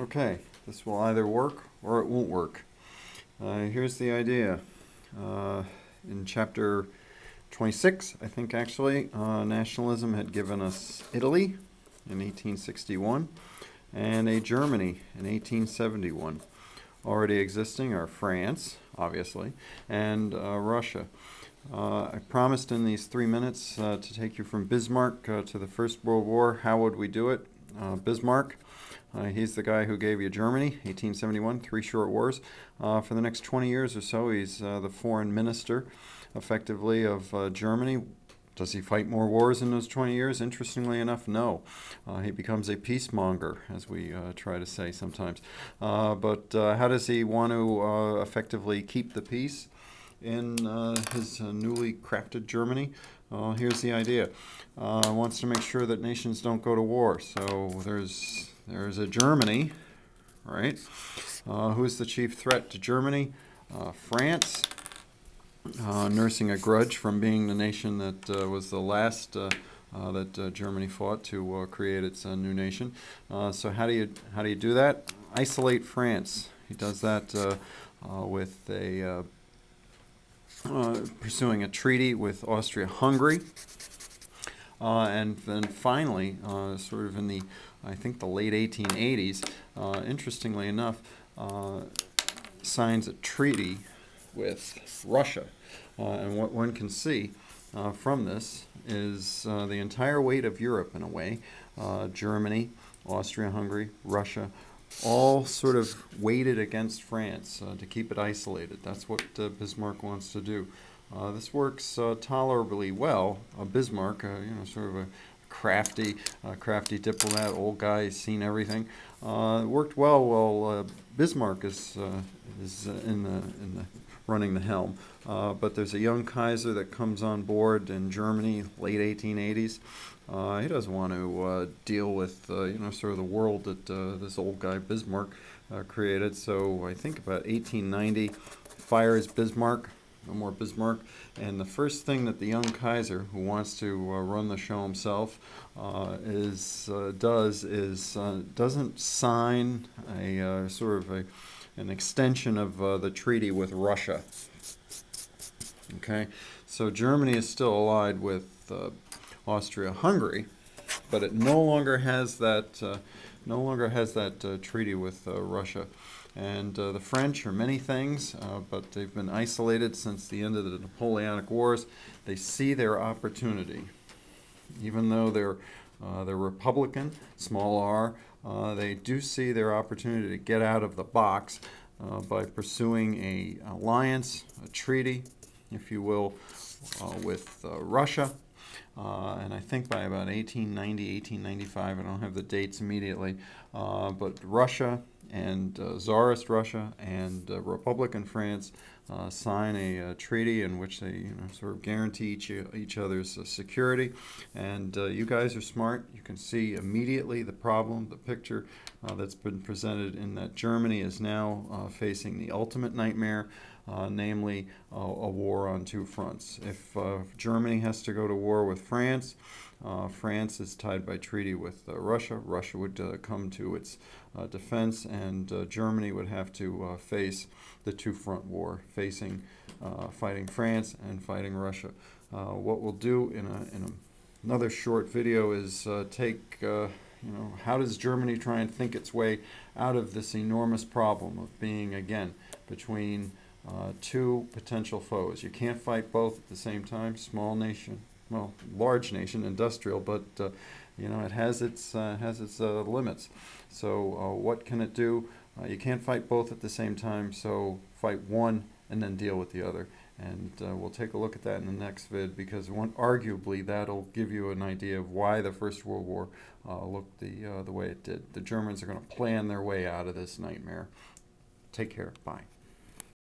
Okay, this will either work or it won't work. Here's the idea. In chapter 26, I think actually, nationalism had given us Italy in 1861 and a Germany in 1871. Already existing are France, obviously, and Russia. I promised in these 3 minutes to take you from Bismarck to the First World War. How would we do it? Bismarck, he's the guy who gave you Germany, 1871, 3 short wars. For the next 20 years or so, he's the foreign minister, effectively, of Germany. Does he fight more wars in those 20 years? Interestingly enough, no. He becomes a peacemonger, as we try to say sometimes. But how does he want to effectively keep the peace in his newly crafted Germany? Here's the idea. Wants to make sure that nations don't go to war. So there's a Germany, right? Who's the chief threat to Germany? France. Nursing a grudge from being the nation that was the last that Germany fought to create its new nation. So how do you do that? Isolate France. He does that with a pursuing a treaty with Austria-Hungary, and then finally, sort of in the I think the late 1880s, interestingly enough, signs a treaty with Russia. And what one can see from this is the entire weight of Europe, in a way, Germany, Austria-Hungary, Russia, all sort of weighted against France to keep it isolated. That's what Bismarck wants to do. This works tolerably well. Bismarck, sort of a crafty diplomat, old guy, he's seen everything. Worked well while Bismarck is in the running the helm. But there's a young Kaiser that comes on board in Germany, late 1880s. He doesn't want to deal with sort of the world that this old guy Bismarck created. So I think about 1890, fires Bismarck. No more Bismarck. And the first thing that the young Kaiser, who wants to run the show himself, doesn't sign a sort of an extension of the treaty with Russia. Okay, so Germany is still allied with Austria-Hungary, but it no longer has that treaty with Russia. And the French are many things, but they've been isolated since the end of the Napoleonic Wars. They see their opportunity, even though they're Republican, small r. They do see their opportunity to get out of the box by pursuing an alliance, a treaty, if you will, with Russia. And I think by about 1890, 1895, I don't have the dates immediately, but Russia and Tsarist Russia and Republican France sign a treaty in which they sort of guarantee each other's security. And you guys are smart. You can see immediately the problem, the picture that's been presented in that Germany is now facing the ultimate nightmare, namely a war on two fronts. If Germany has to go to war with France, France is tied by treaty with Russia. Russia would come to its defense, and Germany would have to face the two-front war, fighting France and fighting Russia. What we'll do in another short video is take how does Germany try and think its way out of this enormous problem of being, again, between two potential foes. You can't fight both at the same time. Small nation, well, large nation, industrial, but it has its limits. So what can it do? You can't fight both at the same time. So fight one and then deal with the other. And we'll take a look at that in the next vid, because arguably that'll give you an idea of why the First World War looked the way it did. The Germans are going to plan their way out of this nightmare. Take care. Bye.